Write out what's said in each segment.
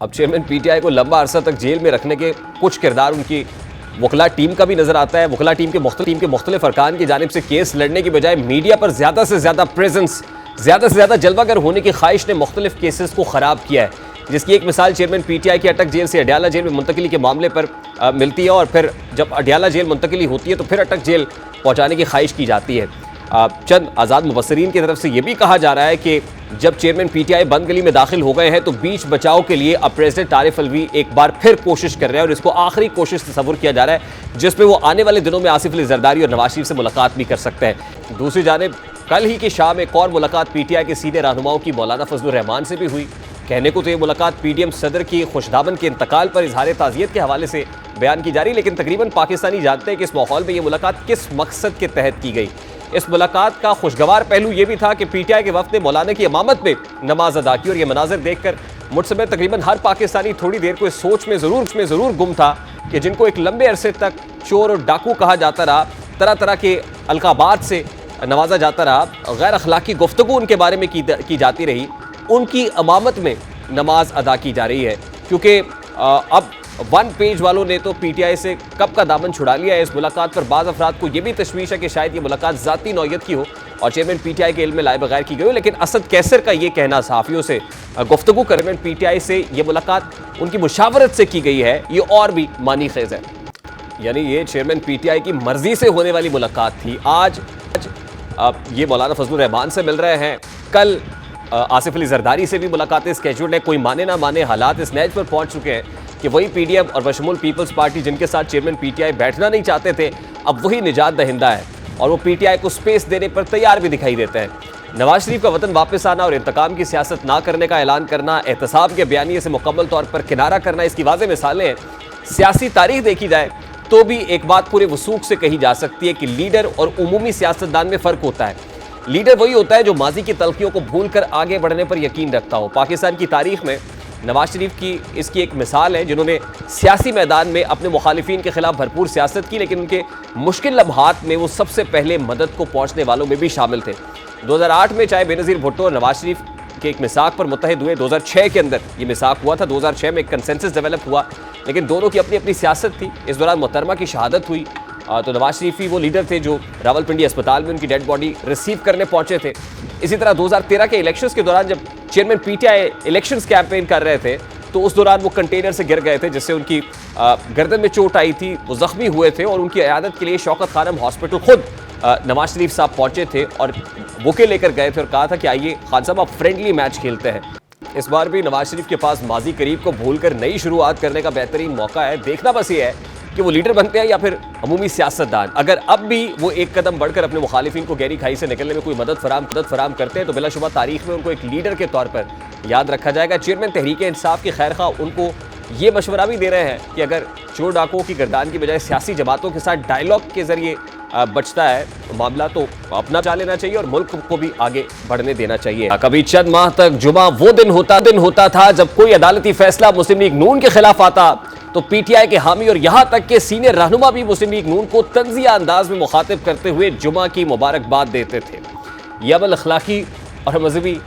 अब chairman PTI को लंबा अरसा तक जेल में रखने के कुछ किरदार उनकी वकला टीम का भी नजर आता है। वकला टीम के मुख्तलिफ अरकान की जानिब से केस लड़ने की बजाय मीडिया पर ज़्यादा से ज़्यादा प्रेजेंस, ज़्यादा से ज़्यादा जलवागर होने की ख्वाहिश ने मुख्तलिफ केसेस को ख़राब किया है, जिसकी एक मिसाल चेयरमैन पीटीआई की अटक जेल से अडयाला जेल में मुंतकिली के मामले पर मिलती है। और फिर जब अडयाला जेल मुंतकिली होती है तो फिर अटक जेल पहुँचाने की ख्वाहिश की जाती है। चंद आज़ाद मुबस्सिरीन की तरफ से यह भी कहा जा रहा है कि जब चेयरमैन पीटीआई बंद गली में दाखिल हो गए हैं तो बीच बचाव के लिए अब प्रेसिडेंट आरिफ अलवी एक बार फिर कोशिश कर रहे हैं और इसको आखिरी कोशिश तस्वुर किया जा रहा है जिसमें वो आने वाले दिनों में आसिफ अली जरदारी और नवाज शरीफ से मुलाकात भी कर सकते हैं। दूसरी जानिब कल ही की शाम एक और मुलाकात पीटीआई के सीनियर रहनुमाओं की मौलाना फजलुर रहमान से भी हुई। कहने को तो ये मुलाकात पीडीएम सदर की खुशदामन के इंतकाल पर इजहार ताज़ियत के हवाले से बयान की जा रही, लेकिन तकरीबन पाकिस्तानी जानते हैं कि इस माहौल में ये मुलाकात किस मकसद के तहत की गई। इस मुलाकात का खुशगवार पहलू यह भी था कि पीटीआई के वफ्द ने मौलाना की इमामत में नमाज अदा की और यह मनाजिर देखकर मुझ समेत तकरीबन हर पाकिस्तानी थोड़ी देर को इस सोच में ज़रूर गुम था कि जिनको एक लंबे अरसे तक चोर और डाकू कहा जाता रहा, तरह तरह के अलकाबात से नवाजा जाता रहा, गैर अखलाकी गुफ्तगू उनके बारे में की जाती रही, उनकी इमामत में नमाज अदा की जा रही है। क्योंकि अब वन पेज वालों ने तो पीटीआई से कब का दामन छुड़ा लिया है। इस मुलाकात पर बाज़ अफराद को यह भी तशवीश है कि शायद ये मुलाकात ज़ाती नौयत की हो और चेयरमैन पीटीआई के इल्म में लाए बगैर की गई हो, लेकिन असद कैसर का ये कहना सहाफ़ियों से गुफ्तगू कर चेयरमैन पीटीआई से ये मुलाकात उनकी मुशावरत से की गई है, ये और भी मानी खेज़ है। यानी ये चेयरमैन पीटीआई की मर्जी से होने वाली मुलाकात थी। आज ये मौलाना फजलुर रहमान से मिल रहे हैं, कल आसिफ अली जरदारी से भी मुलाकातें स्केड्यूल्ड है। कोई माने ना माने हालात इस नैज पर पहुंच चुके हैं कि वही पीडीएम और बशमूल पीपल्स पार्टी जिनके साथ चेयरमैन पीटीआई बैठना नहीं चाहते थे, अब वही निजात दहिंदा है और वो पीटीआई को स्पेस देने पर तैयार भी दिखाई देता है। नवाज शरीफ का वतन वापस आना और इंतकाम की सियासत ना करने का ऐलान करना, एहतसाब के बयानिए से मुकम्मल तौर पर किनारा करना, इसकी वाज़ेह मिसालें हैं। सियासी तारीख देखी जाए तो भी एक बात पूरे वसूख से कही जा सकती है कि लीडर और उमूमी सियासतदान में फ़र्क होता है। लीडर वही होता है जो माजी की तलखियों को भूल कर आगे बढ़ने पर यकीन रखता हो। पाकिस्तान की तारीख में नवाज शरीफ की इसकी एक मिसाल है, जिन्होंने सियासी मैदान में अपने मुखालिफिन के खिलाफ भरपूर सियासत की, लेकिन उनके मुश्किल लम्हात में वो सबसे पहले मदद को पहुंचने वालों में भी शामिल थे। 2008 में चाहे बेनज़ीर भुट्टो और नवाज शरीफ के एक मिसाक पर मुत्तहिद हुए, 2006 के अंदर ये मिसाक हुआ था, 2006 में एक कंसेंसस डेवलप हुआ, लेकिन दोनों की अपनी अपनी सियासत थी। इस दौरान मोहतरमा की शहादत हुई तो नवाज शरीफ ही वो लीडर थे जो रावलपिंडी अस्पताल में उनकी डेड बॉडी रिसीव करने पहुंचे थे। इसी तरह 2013 के इलेक्शंस के दौरान जब चेयरमैन पीटीआई इलेक्शंस कैंपेन कर रहे थे तो उस दौरान वो कंटेनर से गिर गए थे, जिससे उनकी गर्दन में चोट आई थी, वो ज़ख्मी हुए थे और उनकी इयादत के लिए शौकत खानम हॉस्पिटल खुद नवाज शरीफ साहब पहुंचे थे और बुके लेकर गए थे और कहा था कि आइए खान साहब आप फ्रेंडली मैच खेलते हैं। इस बार भी नवाज शरीफ के पास माजी करीब को भूलकर नई शुरुआत करने का बेहतरीन मौका है। देखना बस ये है कि वो लीडर बनते हैं या फिर अमूमी सियासतदान। अगर अब भी वो एक कदम बढ़कर अपने मुखालिफिन को गहरी खाई से निकलने में कोई मदद फराम करते हैं तो बिलाशुबा तारीख में उनको एक लीडर के तौर पर याद रखा जाएगा। चेयरमैन तहरीक इंसाफ के खैर खा उनको ये मशवरा भी दे रहे हैं कि अगर चोर डाकुओं की गर्दान की बजाय सियासी जमातों के साथ डायलॉग के जरिए बचता है मामला तो अपना चाह लेना चाहिए और मुल्क को भी आगे बढ़ने देना चाहिए। कभी चंद माह तक जुमा वो दिन होता था जब कोई अदालती फैसला मुस्लिम लीग नून के खिलाफ आता तो पीटीआई के हामी और यहां तक के सीनियर रहनुमा भी मुस्लिम लीग नून को तंजिया अंदाज में मुखातिब करते हुए जुमा की मुबारकबाद देते थे। यह अमल अखलाकी और मजहबी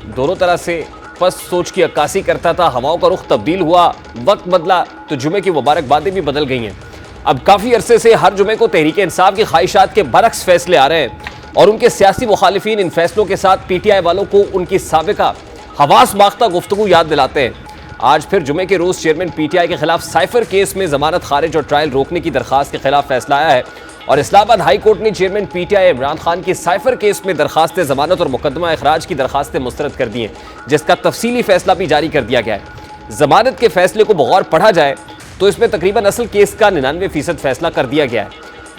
दोनों तरह से पस्त सोच की अक्कासी करता था। हवाओं का रुख तब्दील हुआ, वक्त बदला तो जुमे की मुबारकबादें भी बदल गई हैं। अब काफ़ी अरसे से हर जुमे को तहरीक इंसाफ की ख्वाहिशात के बरक्स फैसले आ रहे हैं और उनके सियासी मुखालिफिन इन फैसलों के साथ पीटीआई वालों को उनकी साबिका हवास माख्ता गुफ्तगू याद दिलाते हैं। आज फिर जुमे के रोज़ चेयरमैन पीटीआई के खिलाफ साइफर केस में जमानत खारिज और ट्रायल रोकने की दरखास्त के खिलाफ फैसला आया है और इस्लामाबाद हाई कोर्ट ने चेयरमैन पीटीआई इमरान खान की साइफर केस में दरखास्त जमानत और मुकदमा अखराज की दरखास्तें मुस्तरद कर दी हैं, जिसका तफसीली फैसला भी जारी कर दिया गया है। जमानत के फैसले को बगौर पढ़ा जाए तो इसमें तकरीबन असल केस का 99% फैसला कर दिया गया है।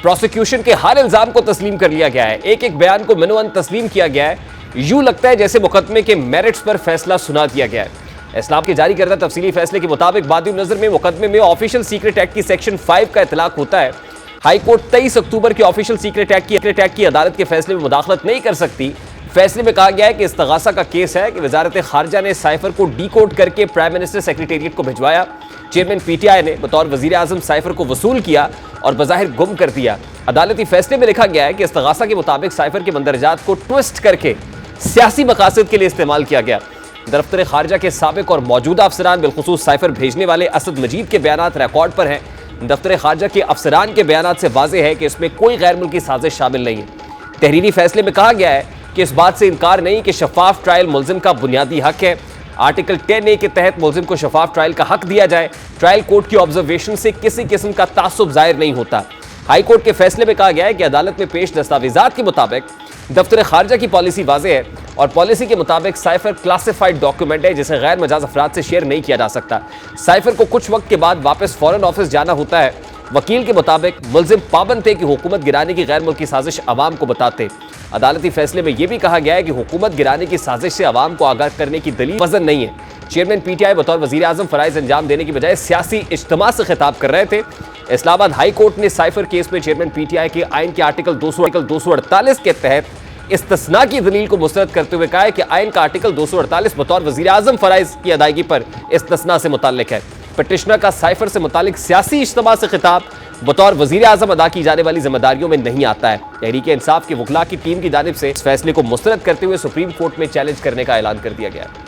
प्रोसिक्यूशन के हर इल्ज़ाम को तस्लीम कर लिया गया है, एक एक बयान को मनोअन तस्लीम किया गया है। यूं लगता है जैसे मुकदमे के मेरिट्स पर फैसला सुना दिया गया है। इस्लाम के जारी करदा तफसीली फैसले के मुताबिक बादी नजर में मुकदमे में ऑफिशियल सीक्रेट एक्ट की सेक्शन 5 का इतलाक होता है। हाई कोर्ट 23 अक्टूबर के ऑफिशियल सीक्रेट एक्ट की अदालत के फैसले में मुदाखलत नहीं कर सकती। फैसले में कहा गया है कि इस्तगासा का केस है कि वजारत खारजा ने साइफर को डीकोड करके प्राइम मिनिस्टर सेक्रेटेरिएट को भिजवाया। चेयरमैन पीटीआई ने बतौर वजीर आजम साइफर को वसूल किया और बज़ाहिर गुम कर दिया। अदालती फैसले में लिखा गया है कि इस्तगासा के मुताबिक साइफर के मंदरजात को ट्विस्ट करके सियासी मकासद के लिए इस्तेमाल किया गया। दफ्तर खारजा के साबिक और मौजूदा अफसरान बिलखुसूस साइफर भेजने वाले असद मजीद के बयानात रिकॉर्ड पर हैं। दफ्तर खारजा के अफसरान के बयानात से वाज़ेह है कि इसमें कोई गैर मुल्की साजिश शामिल नहीं है। तहरीरी फैसले में कहा गया है कि इस बात से इनकार नहीं कि शफाफ ट्रायल मुल्जिम का बुनियादी हक है। आर्टिकल 10A के तहत मुल्जिम को शफाफ ट्रायल का हक दिया जाए। ट्रायल कोर्ट की ऑब्जर्वेशन से किसी किस्म का तासुब जाहिर नहीं होता। हाई कोर्ट के फैसले में कहा गया है कि अदालत में पेश दस्तावेजात के मुताबिक दफ्तर खारजा की पॉलिसी वाज़ेह है और पॉलिसी के मुताबिक साइफर क्लासिफाइड डॉक्यूमेंट है जिसे गैर मजाज अफराद से शेयर नहीं किया जा सकता। साइफर को कुछ वक्त के बाद वापस फॉरेन ऑफिस जाना होता है। वकील के मुताबिक मुल्जिम पाबंद थे कि हुकूमत गिराने की गैर मुल्की साजिश अवाम को बताते। अदालती फैसले में यह भी कहा गया है कि हुकूमत गिराने की साजिश से अवाम को आगाह करने की दलील वजन नहीं है। चेयरमैन PTI बतौर वजीर आजम फराइज अंजाम देने की बजाय सियासी इज्तिमा से खिताब कर रहे थे। इस्लामाबाद हाई कोर्ट ने साइफर केस में चेयरमैन PTI के आइन के आर्टिकल 248 के तहत इस्तिस्ना की दलील को मुस्तरद करते हुए कहा है कि आइन का आर्टिकल 248 बतौर वजीर आजम फराइज की अदायगी पर इस्तिस्ना से मुताल्लिक है। पिटिशनर का साइफर से मुतालिक सियासी इज्तिमा से खिताब बतौर वजीर आजम अदा की जाने वाली जिम्मेदारियों में नहीं आता है। तहरीक इंसाफ के वकला की टीम की जानिब से इस फैसले को मुस्तरद करते हुए सुप्रीम कोर्ट में चैलेंज करने का ऐलान कर दिया गया है।